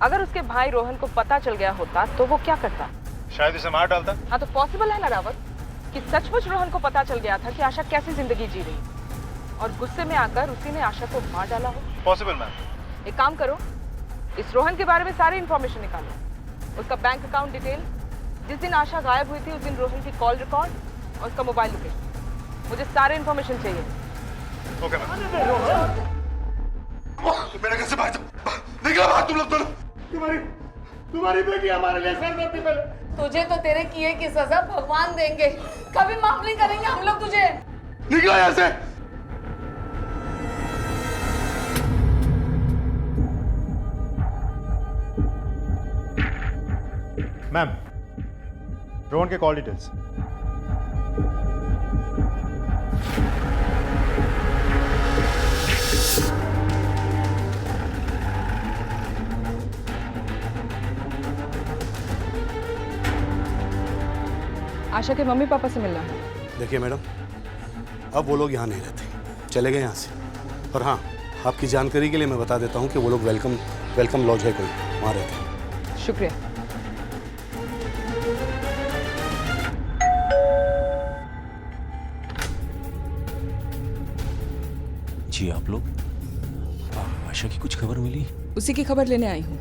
अगर उसके भाई रोहन को पता चल गया होता तो वो क्या करता? शायद उसे मार डालता। हाँ तो पॉसिबल है ना रावत कि सचमुच रोहन को पता चल गया था कि आशा कैसी जिंदगी जी रही और गुस्से में आकर उसी ने आशा को मार डाला हो। Possible ma'am. एक काम करो, इस रोहन के बारे में सारी इन्फॉर्मेशन निकालो, उसका बैंक अकाउंट डिटेल, जिस दिन आशा गायब हुई थी उस दिन रोहन की कॉल रिकॉर्ड और उसका मोबाइल लोकेशन, मुझे सारे इन्फॉर्मेशन चाहिए। Okay ma'am. मेरे घर से बाहर निकलो बाहर तुम लोग दोनों। तुम्हारी बेटी हमारे लिए सरदर्दी पहले। तुझे तो तेरे किए की सजा भगवान देंगे, कभी माफ नहीं करेंगे हम लोग तुझे। निकलो यहाँ से। मैम, रोहन के कॉल डिटेल्स। आशा के मम्मी पापा से मिलना है। देखिए मैडम, अब वो लोग यहाँ नहीं रहते, चले गए यहाँ से। और हाँ, आपकी जानकारी के लिए मैं बता देता हूँ कि वो लोग वेलकम लॉज है कोई, वहाँ रहते हैं। शुक्रिया। जी आप लोग आशा की कुछ खबर मिली? उसी की खबर लेने आई हूँ।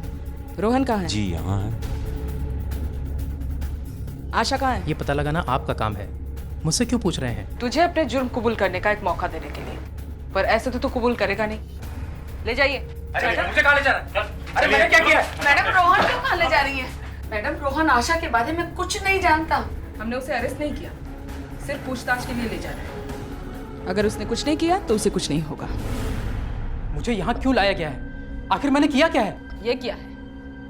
रोहन कहाँ है? जी यहाँ है। आशा कहाँ है? ये पता लगाना आपका काम है, मुझसे क्यों पूछ रहे हैं? तुझे अपने जुर्म कबूल करने का एक मौका देने के लिए, पर ऐसे तो तू कबूल करेगा नहीं। ले जाइए। मुझे कहाँ ले जा रहा है? अरे मैंने क्या किया? मैडम रोहन क्यों कहाँ ले जा रही है? मैडम रोहन आशा के बारे में कुछ नहीं जानता। हमने उसे अरेस्ट नहीं किया, सिर्फ पूछताछ के लिए ले जा रहे हैं। अगर उसने कुछ नहीं किया तो उसे कुछ नहीं होगा। मुझे यहाँ क्यों लाया गया है? आखिर मैंने किया क्या है? ये किया है,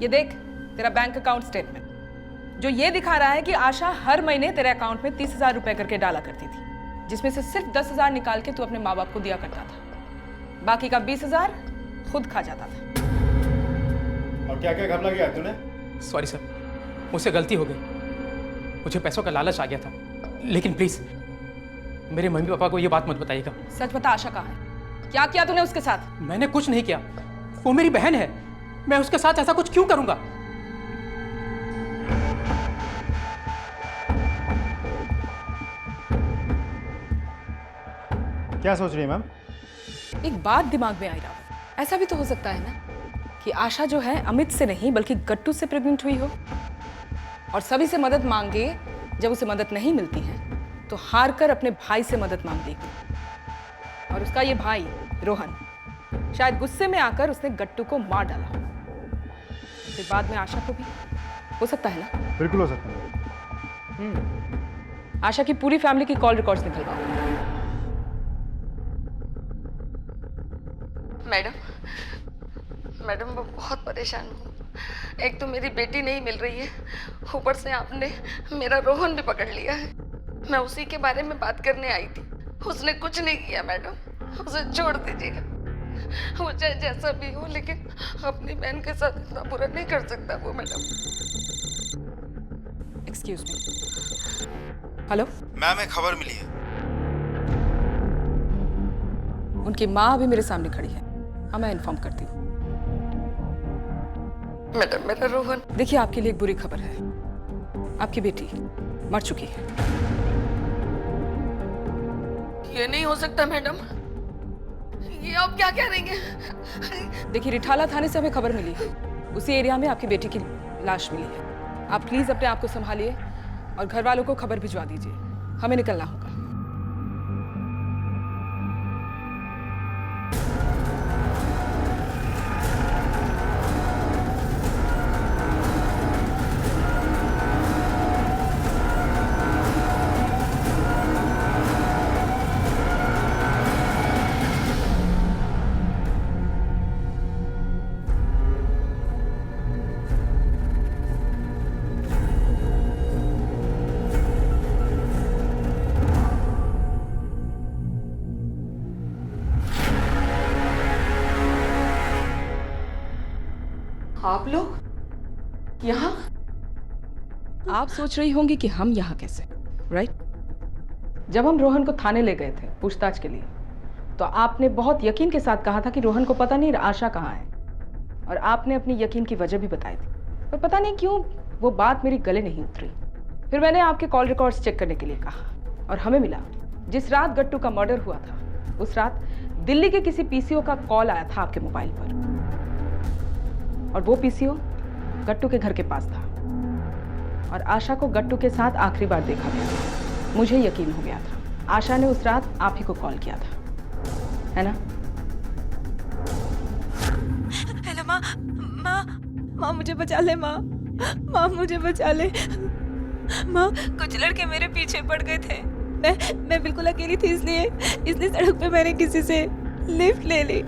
ये देख तेरा बैंक अकाउंट स्टेटमेंट, जो ये दिखा रहा है कि आशा हर महीने तेरे अकाउंट में 30,000 रुपए करके डाला करती थी, जिसमें से सिर्फ 10,000 निकाल के तू अपने माँ बाप को दिया करता था, बाकी का 20,000 खुद खा जाता था। और क्या क्या घपला किया तूने? सॉरी सर, मुझसे गलती हो गई। मुझे पैसों का लालच आ गया था, लेकिन प्लीज मेरे मम्मी पापा को ये बात मत बताइएगा। सच बता, आशा कहाँ है? क्या किया तूने उसके साथ? मैंने कुछ नहीं किया, वो मेरी बहन है, मैं उसके साथ ऐसा कुछ क्यों करूंगा? क्या सोच रही है मैम? एक बात दिमाग में आई रावत, ऐसा भी तो हो सकता है ना कि आशा जो है अमित से नहीं बल्कि गट्टू से प्रेग्नेंट हुई हो, और सभी से मदद मांगे, जब उसे मदद नहीं मिलती है तो हार कर अपने भाई से मदद मांग लेगी, और उसका ये भाई रोहन शायद गुस्से में आकर उसने गट्टू को मार डाला, फिर बाद में आशा को भी। हो सकता है ना? बिल्कुल हो सकता है। आशा की पूरी फैमिली की कॉल रिकॉर्ड्स निकलवाओ। मैडम मैं बहुत परेशान हूँ। एक तो मेरी बेटी नहीं मिल रही है, ऊपर से आपने मेरा रोहन भी पकड़ लिया है। मैं उसी के बारे में बात करने आई थी, उसने कुछ नहीं किया मैडम, उसे छोड़ दीजिएगा। वो चाहे जैसा भी हो, लेकिन अपनी बहन के साथ इतना बुरा नहीं कर सकता वो madam. Excuse me. Hello ma'am, एक खबर मिली है। उनकी माँ अभी मेरे सामने खड़ी है। हाँ, मैं इन्फॉर्म करती हूँ। मैडम मेरा रोहन। देखिए, आपके लिए एक बुरी खबर है, आपकी बेटी मर चुकी है। ये नहीं हो सकता मैडम, ये आप क्या कह रही हैं? देखिए, रिठाला थाने से हमें खबर मिली है, उसी एरिया में आपकी बेटी की लाश मिली है। आप प्लीज अपने आप को संभालिए और घर वालों को खबर भिजवा दीजिए, हमें निकलना होगा। आप लोग यहाँ? आप सोच रही होंगी कि हम यहाँ कैसे, राइट? जब हम रोहन को थाने ले गए थे पूछताछ के लिए, तो आपने बहुत यकीन के साथ कहा था कि रोहन को पता नहीं आशा कहाँ है, और आपने अपनी यकीन की वजह भी बताई थी, पर पता नहीं क्यों वो बात मेरी गले नहीं उतरी। फिर मैंने आपके कॉल रिकॉर्ड्स चेक करने के लिए कहा, और हमें मिला जिस रात गट्टू का मर्डर हुआ था, उस रात दिल्ली के किसी पीसीओ का कॉल आया था आपके मोबाइल पर, और वो पीसीओ गट्टू के घर के पास था, और आशा को गट्टू के साथ आखिरी बार देखा गया। मुझे यकीन हो गया था आशा ने उस रात आप ही को कॉल किया था, है ना? हेलो माँ, माँ, माँ मुझे बचा ले, माँ, माँ मुझे बचा ले। माँ, कुछ लड़के मेरे पीछे पड़ गए थे, मैं बिल्कुल अकेली थी, इसलिए सड़क पे मैंने किसी से लिफ्ट ले ली।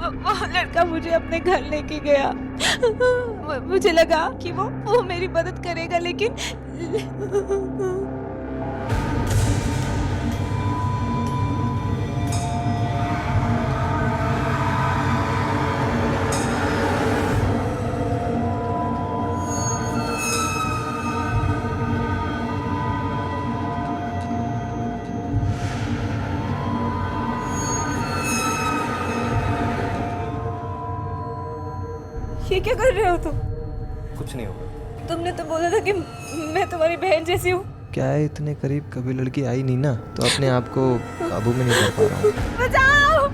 वो लड़का मुझे अपने घर लेके गया। मुझे लगा कि वो मेरी मदद करेगा, लेकिन ये क्या कर रहे हो तुम? कुछ नहीं होगा। तुमने तो बोला था कि मैं तुम्हारी बहन जैसी हूँ। क्या है, इतने करीब कभी लड़की आई नहीं ना, तो अपने आप को काबू में नहीं कर पा रहा हूँ। बचाओ!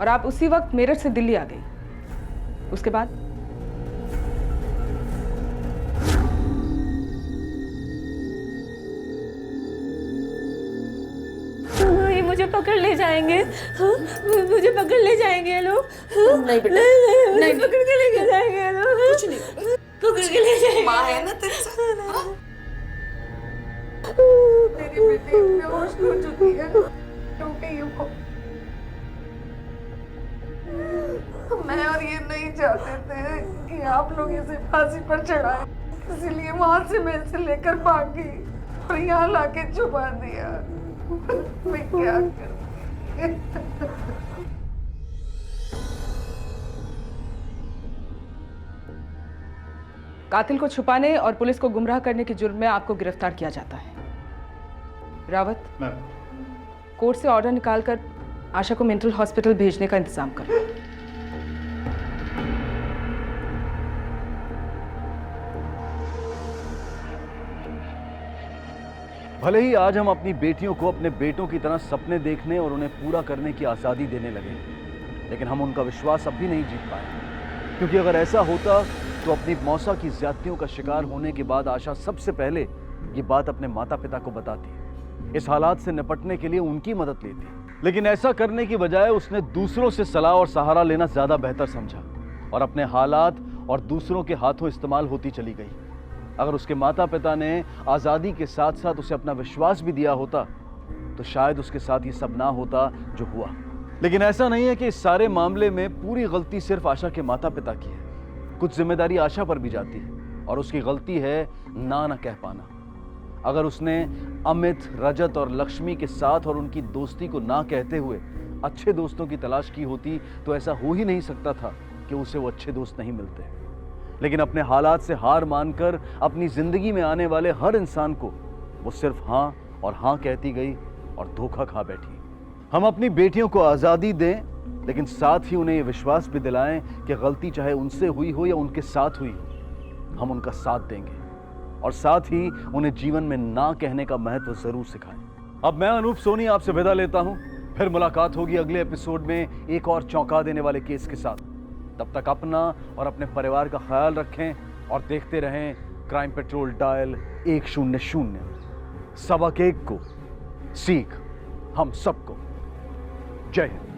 आप उसी वक्त मेरठ से दिल्ली आ गई। उसके बाद ये मुझे पकड़ ले जाएंगे। हाँ, मुझे पकड़ ले जाएंगे ये लोग। नहीं बेटा, नहीं, नहीं, पकड़ के लेके जाएंगे ये लोग। कुछ नहीं, पकड़ के ले जाएंगे। माँ है ना तेरे साथ। हाँ? मेरी बेटी बेहोश हो चुकी है, रो गई है वो। मैं और ये नहीं चाहते थे कि आप लोग इसे फांसी पर चढ़ाएं, इसीलिए वहां से मैं इसे लेकर भागी और यहाँ लाके छुपा दिया। मैं क्या करूं? कातिल को छुपाने और पुलिस को गुमराह करने के जुर्म में आपको गिरफ्तार किया जाता है। रावत, कोर्ट से ऑर्डर निकालकर आशा को मेंटल हॉस्पिटल भेजने का इंतजाम करो। भले ही आज हम अपनी बेटियों को अपने बेटों की तरह सपने देखने और उन्हें पूरा करने की आज़ादी देने लगे, लेकिन हम उनका विश्वास अब भी नहीं जीत पाए। क्योंकि अगर ऐसा होता तो अपनी मौसा की ज्यादतियों का शिकार होने के बाद आशा सबसे पहले ये बात अपने माता पिता को बताती, इस हालात से निपटने के लिए उनकी मदद लेती। लेकिन ऐसा करने की बजाय उसने दूसरों से सलाह और सहारा लेना ज़्यादा बेहतर समझा और अपने हालात और दूसरों के हाथों इस्तेमाल होती चली गई। अगर उसके माता पिता ने आज़ादी के साथ साथ उसे अपना विश्वास भी दिया होता तो शायद उसके साथ ये सब ना होता जो हुआ। लेकिन ऐसा नहीं है कि इस सारे मामले में पूरी गलती सिर्फ आशा के माता पिता की है। कुछ जिम्मेदारी आशा पर भी जाती है और उसकी गलती है ना कह पाना। अगर उसने अमित, रजत और लक्ष्मी के साथ और उनकी दोस्ती को ना कहते हुए अच्छे दोस्तों की तलाश की होती तो ऐसा हो ही नहीं सकता था कि उसे वो अच्छे दोस्त नहीं मिलते। लेकिन अपने हालात से हार मानकर अपनी जिंदगी में आने वाले हर इंसान को वो सिर्फ हाँ और हाँ कहती गई और धोखा खा बैठी। हम अपनी बेटियों को आज़ादी दें, लेकिन साथ ही उन्हें ये विश्वास भी दिलाएं कि गलती चाहे उनसे हुई हो या उनके साथ हुई हो, हम उनका साथ देंगे और साथ ही उन्हें जीवन में ना कहने का महत्व जरूर सिखाएं। अब मैं अनूप सोनी आपसे विदा लेता हूं। फिर मुलाकात होगी अगले एपिसोड में एक और चौंका देने वाले केस के साथ। तब तक अपना और अपने परिवार का ख्याल रखें और देखते रहें क्राइम पेट्रोल डायल 100। सबक एक को सीख हम सबको। जय हिंद।